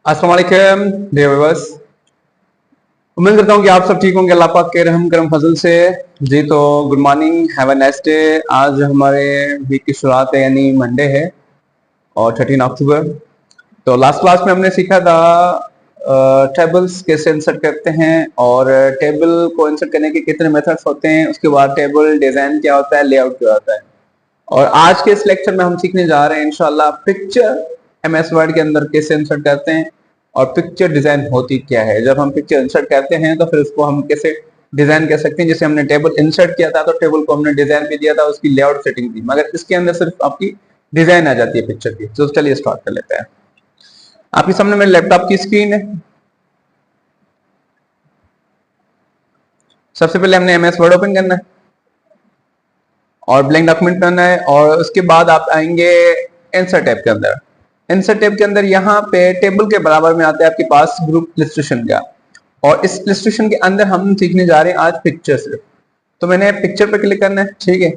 अस्सलाम वालेकुम dear viewers. उम्मीद करता हूँ कि आप सब ठीक होंगे अल्लाह पाक के रहम करम फजल से। जी तो good morning, have a nice day. आज हमारे वीक की शुरुआत है यानी मंडे है और 13 अक्टूबर। तो लास्ट क्लास में हमने सीखा था टेबल्स कैसे इंसर्ट करते हैं और टेबल को इंसर्ट करने के कितने मेथड्स होते हैं, उसके बाद टेबल डिजाइन क्या होता है, लेआउट क्या होता है। और आज के इस लेक्चर में हम सीखने जा रहे हैं इंशाल्लाह पिक्चर एमएस वर्ड के अंदर कैसे इंसर्ट करते हैं और पिक्चर डिजाइन होती क्या है। जब हम पिक्चर इंसर्ट करते हैं तो फिर उसको हम कैसे डिजाइन कर सकते हैं। जैसे हमने टेबल इंसर्ट किया था तो टेबल को हमने डिजाइन भी दिया था, उसकी लेआउट सेटिंग थी, मगर इसके अंदर सिर्फ आपकी डिजाइन आ जाती है पिक्चर की। तो चलिए स्टार्ट कर लेते हैं। आपके सामने मेरे लैपटॉप की स्क्रीन है। सबसे पहले हमने एमएस वर्ड ओपन करना है और ब्लैंक डॉक्यूमेंट करना है और उसके बाद आप आएंगे इंसर्ट टैब के अंदर। इंसर्ट टैब के अंदर यहाँ पे टेबल के बराबर में आते हैं आपके पास ग्रुप इलस्ट्रेशन का, और इस इलस्ट्रेशन के अंदर हम सीखने जा रहे हैं आज पिक्चर से। तो मैंने पिक्चर पे क्लिक करना है, ठीक है।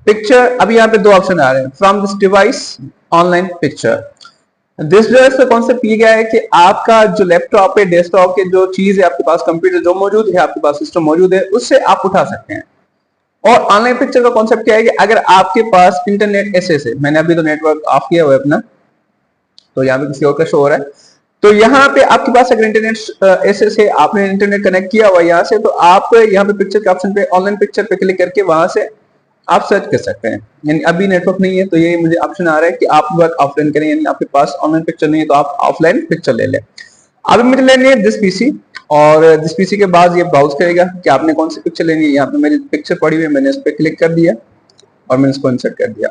पिक्चर, अभी यहाँ पे दो ऑप्शन आ रहे हैं, from this device, online picture. This device का कॉन्सेप्ट ये क्या है कि आपका जो लैपटॉप है, डेस्कटॉप के जो चीज है आपके पास, कंप्यूटर जो मौजूद है, आपके पास सिस्टम मौजूद है, उससे आप उठा सकते हैं। और ऑनलाइन पिक्चर का कॉन्सेप्ट क्या है कि अगर आपके पास इंटरनेट ऐसे से, मैंने अभी तो नेटवर्क ऑफ किया हुआ है अपना, तो यहाँ पे किसी और का शो हो रहा है। तो यहाँ पे आपके पास अगर इंटरनेट ऐसे से आपने इंटरनेट कनेक्ट किया हुआ यहाँ से, तो आप यहाँ पे पिक्चर के ऑप्शन पे ऑनलाइन पिक्चर पे क्लिक करके वहां से आप सर्च कर सकते हैं। यानी अभी नेटवर्क नहीं है तो ये मुझे ऑप्शन आ रहा है कि आप वर्क ऑफलाइन करें, यानी आपके पास ऑनलाइन पिक्चर नहीं है तो आप ऑफलाइन पिक्चर ले लें। अभी मुझे लेनी है दिस पीसी, और दिस पीसी के बाद ये ब्राउज करेगा कि आपने कौन सी पिक्चर लेनी है। यहाँ पे मेरी पिक्चर पड़ी हुई है, मैंने इस पे क्लिक कर दिया और मैंने इसको इंसर्ट कर दिया।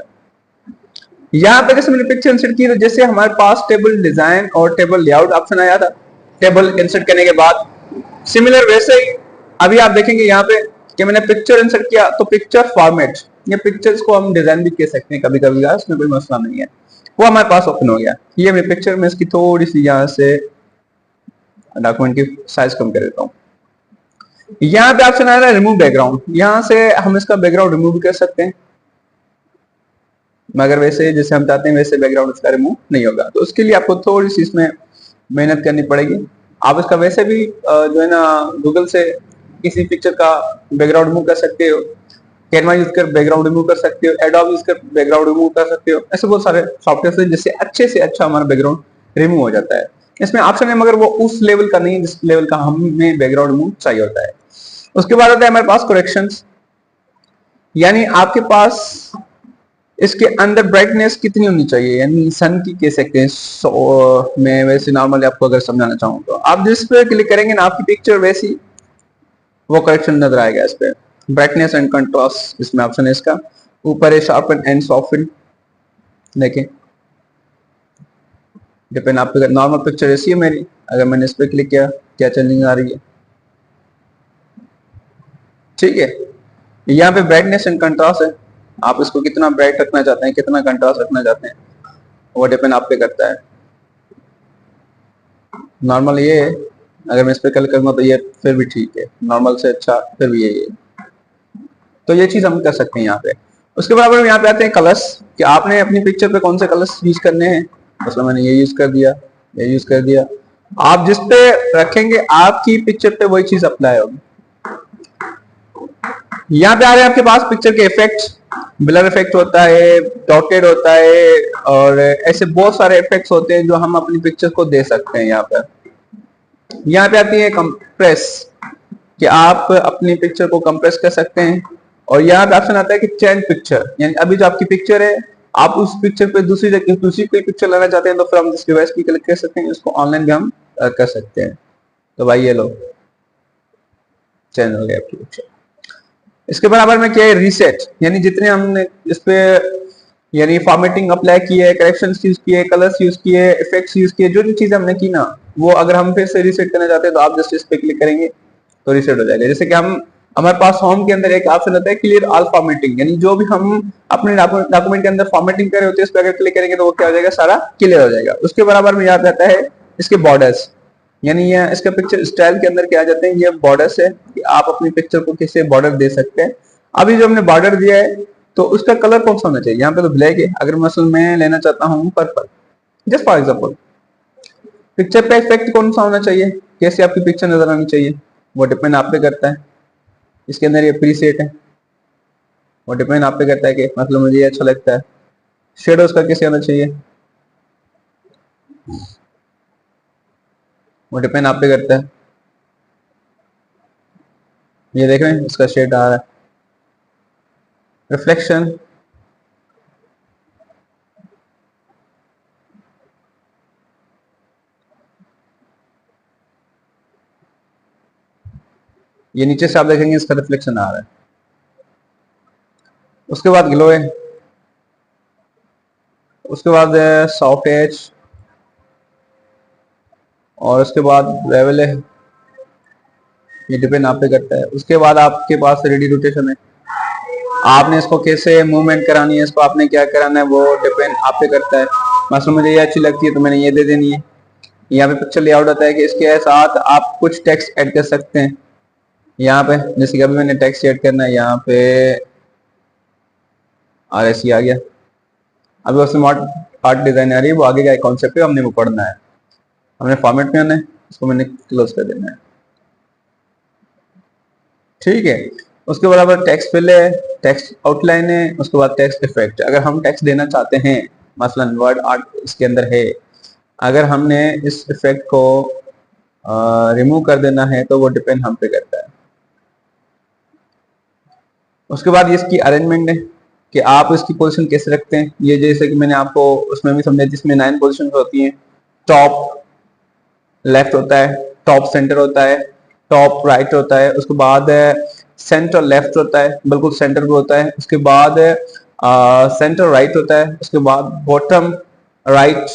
यहाँ पे जैसे मैंने पिक्चर इंसर्ट की तो जैसे हमारे पास टेबल डिजाइन और टेबल लेआउट ऑप्शन आया था टेबल इंसर्ट करने के बाद, सिमिलर वैसे ही अभी आप देखेंगे यहाँ पे कि मैंने पिक्चर इंसर्ट किया तो पिक्चर फॉर्मेट, ये पिक्चर्स को हम डिजाइन भी कह सकते हैं कभी कभी, इसमें कोई मसला नहीं है, वो हमारे पास ओपन हो गया। ये मेरी पिक्चर में इसकी थोड़ी सी यहाँ से डॉक्यूमेंट की साइज कम कर देता हूँ। यहाँ पे ऑप्शन आ रहा है रिमूव बैकग्राउंड, यहाँ से हम इसका बैकग्राउंड रिमूव भी कर सकते हैं, मगर वैसे जैसे हम चाहते हैं वैसे बैकग्राउंड इसका रिमूव नहीं होगा। तो उसके लिए आपको थोड़ी सी इसमें मेहनत करनी पड़ेगी। आप इसका वैसे भी जो है ना गूगल से किसी पिक्चर का बैकग्राउंड रिमूव कर सकते हो, कैनवा यूज कर बैकग्राउंड रिमूव कर सकते हो, एडोब यूज कर बैकग्राउंड रिमूव कर सकते हो। ऐसे बहुत सारे सॉफ्टवेयर हैं जिससे अच्छे से अच्छा हमारा बैकग्राउंड रिमूव हो जाता है। इसमें ऑप्शन है मगर वो उस लेवल का नहीं है जिस लेवल का हमें बैकग्राउंड रिमूव चाहिए होता है। उसके बाद आता है हमारे पास करेक्शंस, यानी आपके पास इसके अंदर ब्राइटनेस कितनी होनी चाहिए, यानी सन की कह सकते हैं। मैं वैसे नॉर्मली आपको अगर समझाना चाहूँ तो आप जिस पे क्लिक करेंगे ना आपकी पिक्चर वैसी वो करेक्शन नजर आएगा। इस पे ब्राइटनेस एंड कंट्रास्ट इसमें ऑप्शन है इसका। ऊपर है शार्पन एंड सॉफ्टन, देखें डिपेंड आप पे। नॉर्मल पिक्चर ऐसी है मेरी, अगर मैंने इस पे क्लिक किया क्या चेंजिंग आ रही है, ठीक है। यहाँ पे ब्राइटनेस एंड कंट्रास्ट है, आप इसको कितना ब्राइट रखना चाहते हैं, कितना कंट्रास्ट रखना चाहते हैं, वो डिपेंड आप पे करता है। नॉर्मल ये है, अगर मैं इस पे क्लिक करूंगा तो ये फिर भी ठीक है, नॉर्मल से अच्छा फिर भी यही है। तो ये चीज हम कर सकते हैं यहाँ पे। उसके बराबर में यहाँ पे आते हैं कलर्स, कि आपने अपनी पिक्चर पे कौन से कलर्स यूज करने हैं। मतलब मैंने ये यूज कर दिया, ये यूज कर दिया। आप जिस पे रखेंगे आपकी पिक्चर पे वही चीज अप्लाई होगी। यहाँ पे आ रहे हैं आपके पास पिक्चर के इफेक्ट्स, ब्लर इफेक्ट होता है, डॉटेड होता है, और ऐसे बहुत सारे इफेक्ट्स होते हैं जो हम अपनी पिक्चर को दे सकते हैं। यहाँ पे आती है कंप्रेस, कि आप अपनी पिक्चर को कंप्रेस कर सकते हैं। और यहाँ पे ऑप्शन आता है कि चेंज पिक्चर, यानी अभी जो आपकी पिक्चर है आप उस पिक्चर पे दूसरी कोई पिक्चर लाना चाहते हैं तो फिर हम इस डिवाइस की क्लिक कर सकते हैं, इसको ऑनलाइन भी हम कर सकते हैं। तो भाई ये लो चेंज हो गया आपकी पिक्चर। इसके बराबर में क्या है रीसेट, यानी जितने हमने इस पे यानी फॉर्मेटिंग अप्लाई की है, करेक्शंस यूज किए, कलर्स यूज किए, इफेक्ट्स यूज किए, जो जो चीजें हमने की ना वो अगर हम फिर से रीसेट करना चाहते हैं तो आप जस्ट इस पे क्लिक करेंगे तो रीसेट हो जाएगा। जैसे कि हमारे पास होम के अंदर एक ऑप्शन आता है क्लियर ऑल फॉर्मेटिंग, यानी जो भी हम अपने डॉक्यूमेंट के अंदर फॉर्मेटिंग कर रहे होते हैं इस पे अगर क्लिक करेंगे तो वो क्या हो जाएगा, सारा क्लियर हो जाएगा। उसके बराबर में याद रहता है इसके बॉर्डर्स, यानी ये इसका पिक्चर स्टाइल के अंदर क्या आ जाते हैं, ये बॉर्डर्स है कि आप अपनी पिक्चर को किसी बॉर्डर दे सकते हैं। अभी जो हमने बॉर्डर दिया है तो उसका कलर कौन सा होना चाहिए, यहाँ पे तो ब्लैक है, अगर मैं लेना चाहता हूँ purple just for example, picture पे इफेक्ट कौन सा होना चाहिए, कैसे आपकी पिक्चर नजर आनी चाहिए, वो डिपेंड आप पे करता है। इसके अंदर ये प्रीसेट है, वो डिपेंड आप पे करता है कि मतलब मुझे ये अच्छा लगता है। शेडोज का कैसे आना चाहिए, वो डिपेंड आप पे करता है। ये देख रहे हैं इसका शेड आ रहा है। रिफ्लेक्शन, ये नीचे से आप देखेंगे इसका रिफ्लेक्शन आ रहा है। उसके बाद ग्लो है, उसके बाद सॉफ्ट एज, और उसके बाद लेवल है, ये डिपेंड आप पे करता है। उसके बाद आपके पास रेडी रोटेशन है, आपने इसको कैसे मूवमेंट करानी है, इसको आपने क्या कराना है, वो डिपेंड आप पे करता है। मसलन मुझे ये अच्छी लगती है तो मैंने ये दे देनी है। यहाँ पे पिक्चर लेआउट होता है कि इसके साथ आप कुछ टेक्स्ट ऐड कर सकते हैं। यहाँ पे जैसे कि अभी मैंने टेक्स्ट ऐड करना है, यहाँ पे RSC आ गया। अभी वो स्मार्ट आर्ट डिजाइन आ रही है, वो आगे का कॉन्सेप्ट है, हमने वो पढ़ना है। हमने फॉर्मेट में आना है, इसको मैंने क्लोज कर देना है, ठीक है। उसके बाद टेक्स्ट फिल है, टेक्स्ट आउटलाइन है, उसके बाद टेक्स्ट इफेक्ट। अगर हम टेक्स्ट देना चाहते हैं, मसलन वर्ड आर्ट इसके अंदर है, अगर हमने इस इफेक्ट को रिमूव कर देना है तो वो डिपेंड हम पे करता है। उसके बाद इसकी अरेंजमेंट है कि आप इसकी पोजीशन कैसे रखते हैं। ये जैसे कि मैंने आपको उसमें भी समझाया, जिसमें 9 पोजीशन होती हैं। टॉप लेफ्ट होता है, टॉप सेंटर होता है, टॉप राइट होता है, उसके बाद सेंटर लेफ्ट होता है, बिल्कुल सेंटर पे होता है, उसके बाद सेंटर राइट होता है, उसके बाद बॉटम राइट,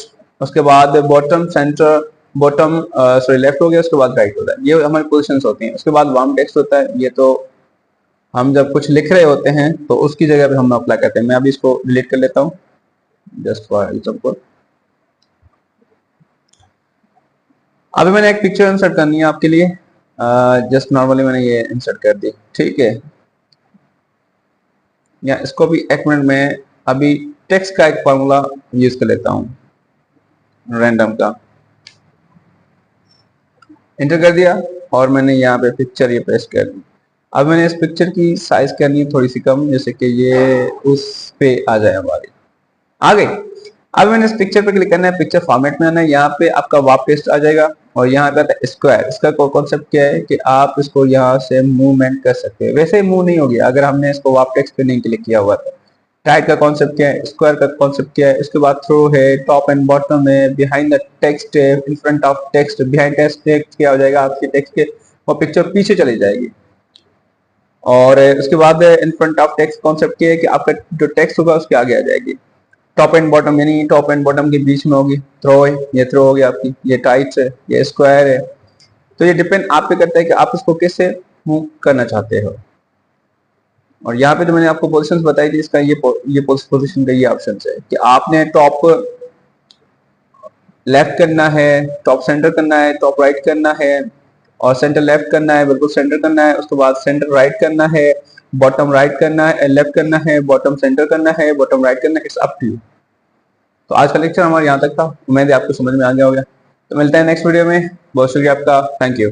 उसके बाद bottom centre, bottom sorry left हो गया, उसके बाद राइट होता है। ये हमारी पोजीशंस होती हैं। उसके बाद वार्म टेक्स्ट होता है, ये तो हम जब कुछ लिख रहे होते हैं तो उसकी जगह पे हम अप्लाई करते हैं। मैं अभी इसको डिलीट कर लेता हूँ जस्ट फॉर एग्जांपल। अभी मैंने एक पिक्चर इंसर्ट करनी है आपके लिए, जस्ट नॉर्मली मैंने ये इंसर्ट कर दी, ठीक है। या इसको भी एक मिनट में अभी टेक्स्ट का एक फॉर्मूला यूज कर लेता हूँ रैंडम का, एंटर कर दिया और मैंने यहाँ पे पिक्चर ये पेस्ट कर दी। अब मैंने इस पिक्चर की साइज करनी है थोड़ी सी कम, जैसे कि ये उस पे आ जाए हमारी, आ गई। अब मैंने इस पिक्चर पे क्लिक करना है, पिक्चर फॉर्मेट में आना है, यहाँ पे आपका वार्प टेक्स्ट आ जाएगा और यहाँ पे स्क्वायर। इसका कॉन्सेप्ट क्या है कि आप इसको यहाँ से मूवमेंट कर सकते हैं, वैसे ही मूव नहीं होगी अगर हमने इसको वार्प टेक्स्ट पे नहीं क्लिक किया हुआ था। टाइट का कॉन्सेप्ट क्या है, स्क्वायर का कॉन्सेप्ट क्या है, इसके बाद थ्रो है, टॉप एंड बॉटम है, बिहाइंड द टेक्स्ट है, in front of text, behind text क्या हो जाएगा आपके टेक्स्ट के, वो पिक्चर पीछे चली जाएगी। और उसके बाद in front of text concept क्या है कि आपका जो टेक्स्ट होगा उसके आगे आ जाएगी। टॉप एंड बॉटम यानी टॉप एंड बॉटम के बीच में होगी, थ्रो है, ये थ्रो हो गया आपकी, ये टाइट्स है, ये स्क्वायर है। तो ये डिपेंड आप पे करता है कि आप इसको कैसे मूव करना चाहते हो। और यहाँ पे जो मैंने आपको पोजीशंस बताई थी, इसका ये पोजीशन का ये ऑप्शन है कि आपने टॉप लेफ्ट करना है, टॉप सेंटर करना है, टॉप राइट करना है, और सेंटर लेफ्ट करना है, बिल्कुल सेंटर करना है, उसके बाद सेंटर राइट करना है, बॉटम राइट करना है, लेफ्ट करना है, बॉटम सेंटर करना है, बॉटम राइट करना है, इट्स अप टू यू। तो आज का लेक्चर हमारे यहाँ तक था, उम्मीद है आपको समझ में आ गया होगा। तो मिलते हैं नेक्स्ट वीडियो में, बहुत शुक्रिया आपका, थैंक यू।